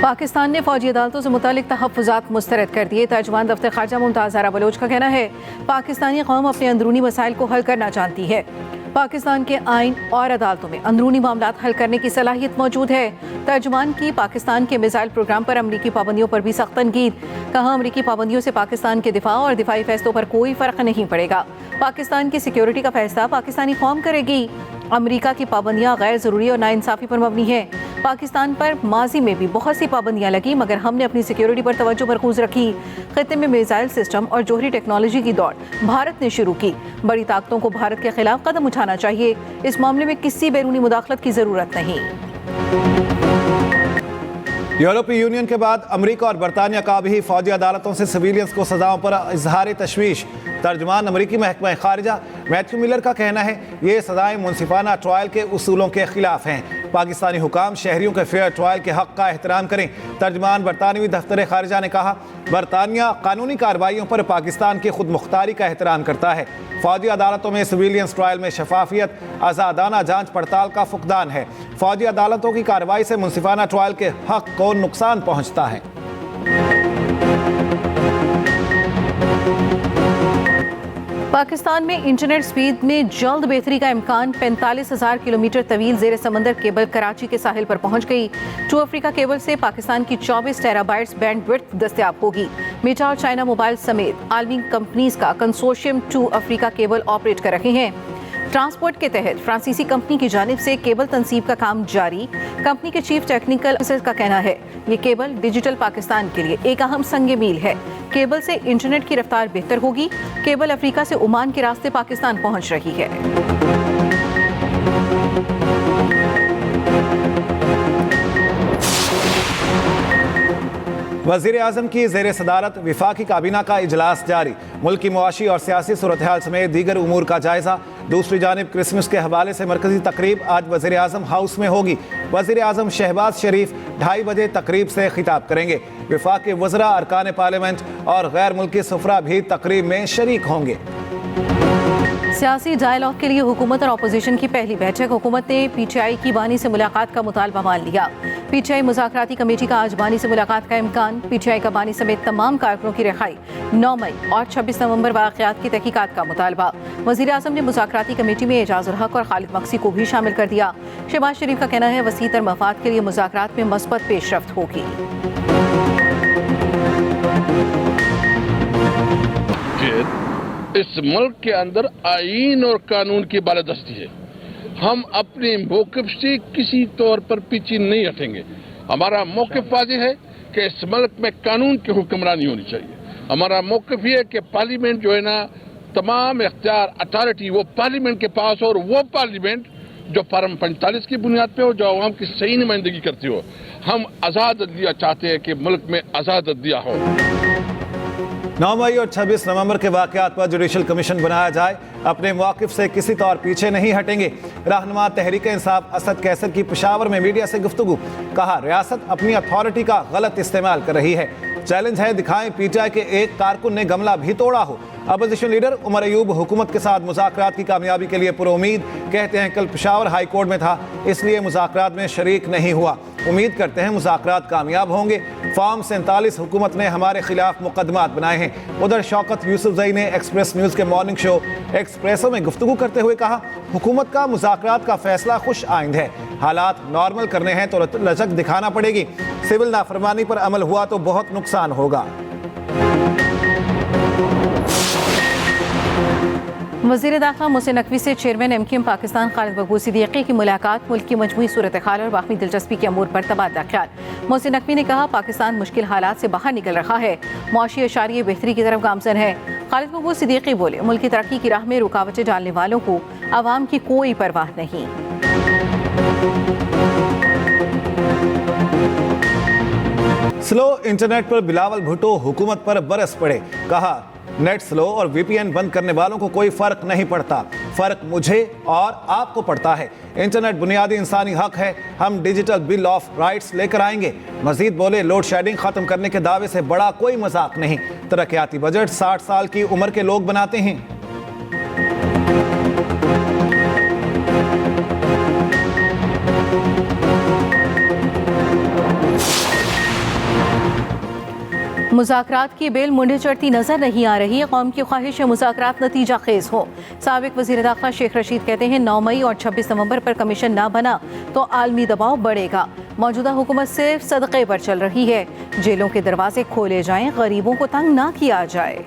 पाकिस्तान ने फौजी अदालतों से मुतालिक तहफ़्फ़ुज़ात मुस्तरद कर दिए। तर्जुमान दफ्तर ख़ारजा मुमताज़ ज़हरा बलोच का कहना है पाकिस्तानी कौम अपने अंदरूनी मसाइल को हल करना जानती है। पाकिस्तान के आइन और अदालतों में अंदरूनी मामलात हल करने की सलाहियत मौजूद है। तर्जुमान की पाकिस्तान के मिसाइल प्रोग्राम पर अमरीकी पाबंदियों पर भी सख्त तनकीद। कहा अमरीकी पाबंदियों से पाकिस्तान के दिफा और दिफाई फैसलों पर कोई फ़र्क नहीं पड़ेगा। पाकिस्तान की सिक्योरिटी का फैसला पाकिस्तानी कौम करेगी। अमरीका की पाबंदियाँ गैर ज़रूरी और नाइंसाफ़ी पर मबनी है। पाकिस्तान पर माजी में भी बहुत सी पाबंदियाँ लगी मगर हमने अपनी सिक्योरिटी पर तवज्जो मरकूज रखी। खित्ते में मिसाइल सिस्टम और जोहरी टेक्नोलॉजी की दौड़ भारत ने शुरू की। बड़ी ताकतों को भारत के खिलाफ कदम उठाना चाहिए। इस मामले में किसी बैरूनी मुदाखलत की ज़रूरत नहीं। यूरोपीय यूनियन के बाद अमेरिका और बरतानिया का भी फौजी अदालतों से सिविलियंस को सजाओं पर इजहार तशवीश। तर्जुमान अमरीकी महकमा खारिजा मैथ्यू मिलर का कहना है ये सजाएं मुनसिफाना ट्रायल के उसूलों के खिलाफ हैं। पाकिस्तानी हुकाम शहरियों के फेयर ट्रायल के हक़ का एहतराम करें। तर्जुमान बरतानवी दफ्तर खारिजा ने कहा बरतानिया कानूनी कार्रवाइयों पर पाकिस्तान की खुद मुख्तारी का एहतराम करता है। फौजी अदालतों में सिविलियंस ट्रायल में शफाफियत आज़ादाना जांच पड़ताल का फुकदान है। फौजी अदालतों की कार्रवाई से मुनसिफाना ट्रायल के हक़ को नुकसान पहुँचता है। पाकिस्तान में इंटरनेट स्पीड में जल्द बेहतरी का इम्कान। 45,000 किलोमीटर तवील जेर समंदर केबल कराची के साहिल पर पहुंच गई। टू अफ्रीका केबल से पाकिस्तान की 24 टेराबाइट्स बैंडविड्थ दस्तयाब होगी। मीटा और चाइना मोबाइल समेत आलमी कंपनीज का consortium two Africa cable operate कर रहे हैं। ट्रांसपोर्ट के तहत फ्रांसीसी कंपनी की जानिब से केबल तनसीब का काम जारी। कंपनी के चीफ टेक्निकल ऑफिसर का कहना है ये केबल डिजिटल पाकिस्तान के लिए एक अहम संगे मील है। केबल से इंटरनेट की रफ्तार बेहतर होगी। केबल अफ्रीका से ओमान के रास्ते पाकिस्तान पहुंच रही है। वज़ीर आज़म की ज़ेर सदारत विफाकी काबीना का इजलास जारी। मुल्क की मुआशी और सियासी सूरत हाल समेत दीगर उमूर का जायजा। दूसरी जानिब क्रिसमस के हवाले से मरकजी तकरीब आज वज़ीर आज़म हाउस में होगी। वज़ीर आज़म शहबाज शरीफ 2:30 बजे तकरीब से खिताब करेंगे। विफाकी वज़रा, अरकान पार्लियामेंट और गैर मुल्की सफरा भी तकरीब में शरीक होंगे। सियासी डायलॉग के लिए हुकूमत और अपोजिशन की पहली बैठक। हुकूमत ने पीटीआई की बानी से मुलाकात का मुतालबा मान लिया। पीटीआई मुज़ाकराती कमेटी का आज बानी से मुलाकात का इम्कान। पीटीआई का बानी समेत तमाम कारकुनों की रिहाई 9 मई और 26 नवंबर वाक़यात की तहकीकात का मुतालबा। वज़ीर आज़म ने मुज़ाकराती कमेटी में एजाज़ुल हक और खालिद मक्सी को भी शामिल कर दिया। शहबाज शरीफ का कहना है वसीतर मफाद के लिए मुज़ाकरात में मस्बत पेशरफ्त होगी। इस मुल्क के अंदर आईन और कानून की बालादस्ती है। हम अपने मौक़िफ़ से किसी तौर पर पीछे नहीं हटेंगे। हमारा मौक़िफ़ वाज़ेह है कि इस मुल्क में कानून की हुक्मरानी होनी चाहिए। हमारा मौक़िफ़ ये है कि पार्लियामेंट जो है ना, तमाम इख्तियार अथॉरिटी वो पार्लियामेंट के पास हो, और वो पार्लियामेंट जो फार्म 45 की बुनियाद पे हो, जो आवाम की सही नुमाइंदगी करती हो। हम आज़ाद अदलिया चाहते हैं कि मुल्क में आज़ाद अदलिया हो। 9 मई और 26 नवंबर के वाक़यात पर जुडिशल कमीशन बनाया जाए। अपने मौक़िफ़ से किसी तौर पीछे नहीं हटेंगे। रहनुमा तहरीक इंसाफ असद कैसर की पेशावर में मीडिया से गुफ्तगू। कहा रियासत अपनी अथॉरिटी का गलत इस्तेमाल कर रही है। चैलेंज है दिखाएं पीटीआई के एक कारकुन ने गमला भी तोड़ा हो। अपोजिशन लीडर उमर अयूब हुकूमत के साथ मुज़ाकरात की कामयाबी के लिए पुरुमीद। कहते हैं कल पेशावर हाई कोर्ट में था इसलिए मुज़ाकरात में शरीक नहीं हुआ। उम्मीद करते हैं मुज़ाकरात कामयाब होंगे। फॉर्म 47 हुकूमत ने हमारे खिलाफ मुकदमात बनाए हैं। उधर शौकत यूसुफजई ने एक्सप्रेस न्यूज़ के मॉर्निंग शो एक्सप्रेसो में गुफ्तगू करते हुए कहा हुकूमत का मुज़ाकरात का फैसला खुश आइंद है। हालात नॉर्मल करने हैं तो लचक दिखाना पड़ेगी। सिविल नाफरमानी पर अमल हुआ तो बहुत नुकसान होगा। वज़ीर दाखिला मोहसिन नकवी से चेयरमैन एमक्यूएम पाकिस्तान खालिद मकबूल सिद्दीकी की मुलाकात। मुल्क की मजमूई सूरत हाल और बाकी दिलचस्पी के अमूर पर तबादला ख्याल। मोहसिन नकवी ने कहा पाकिस्तान मुश्किल हालात से बाहर निकल रहा है। मुआशी अशारिये बेहतरी की तरफ गामजन है। खालिद मकबूल सिद्दीकी बोले मुल्क की तरक्की की राह में रुकावटें डालने वालों को आवाम की कोई परवाह नहीं। स्लो इंटरनेट पर बिलावल भुट्टो हुकूमत पर बरस पड़े। कहा नेट स्लो और वीपीएन बंद करने वालों को कोई फर्क नहीं पड़ता। फर्क मुझे और आपको पड़ता है। इंटरनेट बुनियादी इंसानी हक है। हम डिजिटल बिल ऑफ राइट्स लेकर आएंगे। मजीद बोले लोड शेडिंग खत्म करने के दावे से बड़ा कोई मजाक नहीं। तरक्याती बजट 60 साल की उम्र के लोग बनाते हैं। मुज़ाकरात की बेल मुंडे चढ़ती नजर नहीं आ रही है। कौम की ख्वाहिश है मुज़ाकरात नतीजा खेज हो। साबिक वज़ीर दाखिला शेख रशीद कहते हैं 9 मई और 26 नवंबर पर कमीशन ना बना तो आलमी दबाव बढ़ेगा। मौजूदा हुकूमत सिर्फ सदक़े पर चल रही है। जेलों के दरवाजे खोले जाएं, गरीबों को तंग ना किया जाए।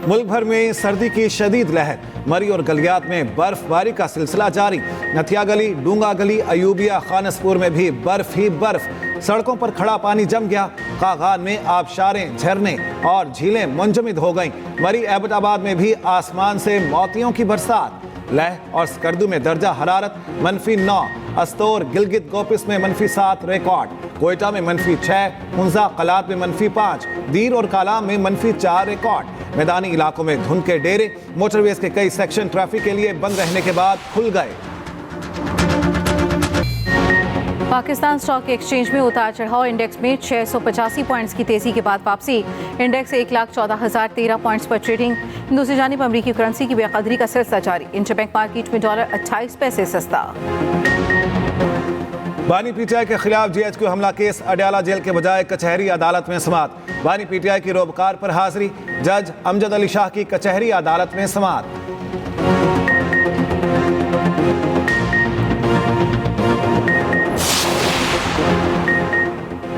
मुल्क भर में सर्दी की शदीद लहर, मरी और गलियात में बर्फबारी का सिलसिला जारी। नथिया गली, डूंगा गली, अयूबिया, खानसपुर में भी बर्फ ही बर्फ। सड़कों पर खड़ा पानी जम गया। कागान में आबशारें, झरने और झीलें मुंजमद हो गईं। मरी एबटाबाद में भी आसमान से मोतियों की बरसात। लेह और स्कर्दू में दर्जा हरारत -9, अस्तोर, गिलगित गोपिस में -7 रिकॉर्ड। कोयटा में -6, हुंजा कलात में -5, दीर और कालाम में -4 रिकॉर्ड। मैदानी इलाकों में धुंध के डेरे। मोटरवेज के कई सेक्शन ट्रैफिक के लिए बंद रहने के बाद खुल गए। पाकिस्तान स्टॉक एक्सचेंज में उतार चढ़ाव। इंडेक्स में 685 पॉइंट्स की तेजी के बाद वापसी। इंडेक्स 1,14,013 पॉइंट्स पर ट्रेडिंग। दूसरी जानिब अमरीकी करेंसी की बेकदरी का सिलसिला जारी। इंटरबैंक मार्केट में $28 सस्ता। बानी पीटीआई के खिलाफ GHQ हमला केस अडयाला जेल के बजाय कचहरी अदालत में समाअत। बानी पीटीआई की रोबकार पर हाजिरी। जज अमजद अली शाह की कचहरी अदालत में समाअत।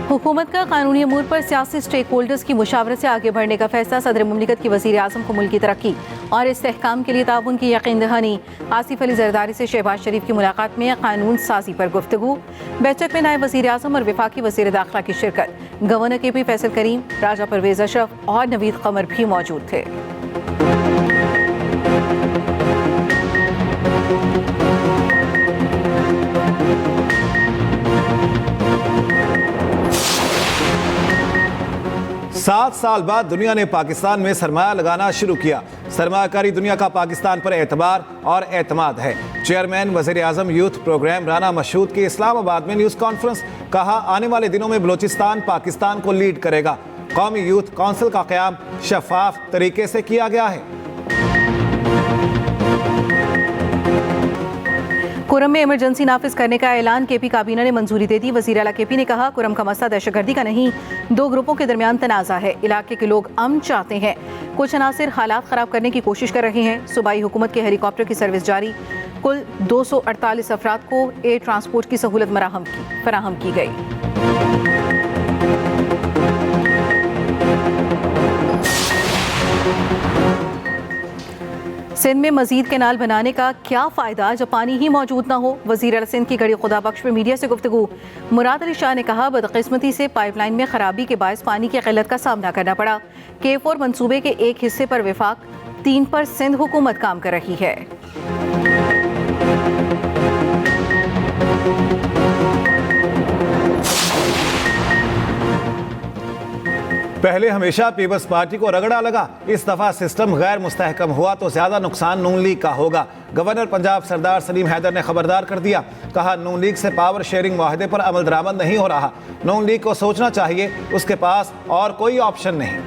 हुकूमत का कानूनी अमूर पर सियासी स्टेक होल्डर्स की मुशावरत से आगे बढ़ने का फैसला। सदर मुमलिकत की वज़ीर आज़म को मुल्क की तरक्की और इस्तेहकाम के लिए ताउन की यकीन दहानी। आसिफ अली जरदारी से शहबाज शरीफ की मुलाकात में कानून साजी पर गुफ्तगू। बैठक में नायब वज़ीर आज़म और वफाकी वज़ीर दाखिला की शिरकत। गवर्नर KP फैसल करीम, राजा परवेज अशरफ और नवीद कमर भी मौजूद थे। सात साल बाद दुनिया ने पाकिस्तान में सरमाया लगाना शुरू किया। सरमायाकारी दुनिया का पाकिस्तान पर एतबार और एतमाद है। चेयरमैन वज़ीर आज़म यूथ प्रोग्राम राना मशहूद की इस्लामाबाद में न्यूज़ कॉन्फ्रेंस। कहा, आने वाले दिनों में बलोचिस्तान पाकिस्तान को लीड करेगा। कौमी यूथ काउंसिल का क़याम शफाफ तरीके से किया गया है। कुरम में इमरजेंसी नाफिज करने का ऐलान। KP काबीना ने मंजूरी दे दी। वज़ीर आला KP ने कहा, कुरम का मसला दहशतगर्दी का नहीं, दो ग्रुपों के दरमियान तनाज़ा है। इलाके के लोग अमन चाहते हैं। कुछ अनासिर हालात ख़राब करने की कोशिश कर रहे हैं। सूबाई हुकूमत के हेलीकॉप्टर की सर्विस जारी। कुल 248 अफराद को एयर ट्रांसपोर्ट की सहूलत फराहम की गई। सिंध में मजीद कैनाल बनाने का क्या फ़ायदा जब पानी ही मौजूद ना हो। वज़ीर आला सिंध की गड़ी खुदा बख्श में मीडिया से गुफ्तगू। मुराद अली शाह ने कहा, बदकिस्मती से पाइपलाइन में खराबी के बायस पानी की किल्लत का सामना करना पड़ा। K4 मंसूबे के एक हिस्से पर वफाक, 3 पर सिंध हुकूमत काम कर रही है। पहले हमेशा पीपल्स पार्टी को रगड़ा लगा। इस दफा सिस्टम गैर मुस्तहकम हुआ तो ज्यादा नुकसान नून लीग का होगा। गवर्नर पंजाब सरदार सलीम हैदर ने खबरदार कर दिया। कहा, नून लीग से पावर शेयरिंग मुआहदे पर अमल दरामद नहीं हो रहा। नून लीग को सोचना चाहिए, उसके पास और कोई ऑप्शन नहीं।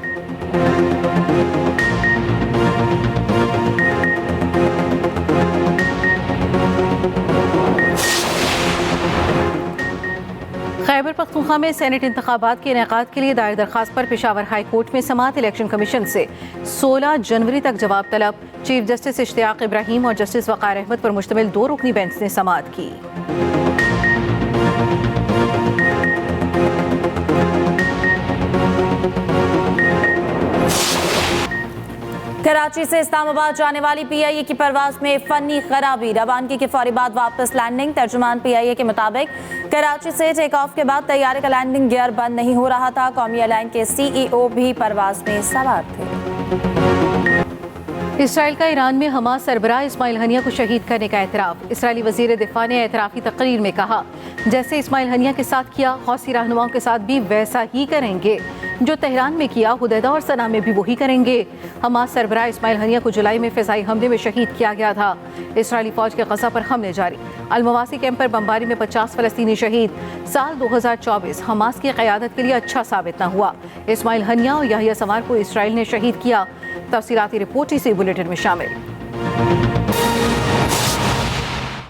खैबर पख्तूनख्वा में सेनेट इंतखाबात के इनेकाद के लिए दायर दरखास्त पर पेशावर हाई कोर्ट में समाअत। इलेक्शन कमीशन से 16 जनवरी तक जवाब तलब। चीफ जस्टिस इश्तियाक इब्राहिम और जस्टिस वक़ार अहमद पर मुश्तमिल 2 रुकनी बेंच ने समाअत की। कराची से इस्लामाबाद जाने वाली PIA की परवाज में फनी खराबी। रवानगी के फौरी बाद वापस लैंडिंग। तर्जुमान PIA के मुताबिक कराची से टेक ऑफ के बाद तैयारे का लैंडिंग गियर बंद नहीं हो रहा था। कौमी एयरलाइन के CEO भी परवाज में सवार थे। इसराइल का ईरान में हमास सरबराह इस्माइल हनिया को शहीद करने का एतराफ़। इसराइली वज़ीर दिफ़ा ने एतराफ़ी तकरीर में कहा, जैसे इस्माइल हनिया के साथ किया, हौसी रहनुमाओं के साथ भी वैसा ही करेंगे। जो तेहरान में किया, हुदैदा और सना में भी वही करेंगे। हमास सरबराह इस्माइल हनिया को जुलाई में फ़िज़ाई हमले में शहीद किया गया था। इसराइली फ़ौज के ग़ज़ा पर हमले जारी। अलमवासी कैंप पर बमबारी में 50 फ़लस्तीनी शहीद। साल 2024 हमास की क़यादत के लिए अच्छा साबित न हुआ। इस्माइल हनिया और याहिया सवार को इसराइल ने शहीद किया। तफसीलाती रिपोर्ट इसी बुलेटिन में शामिल।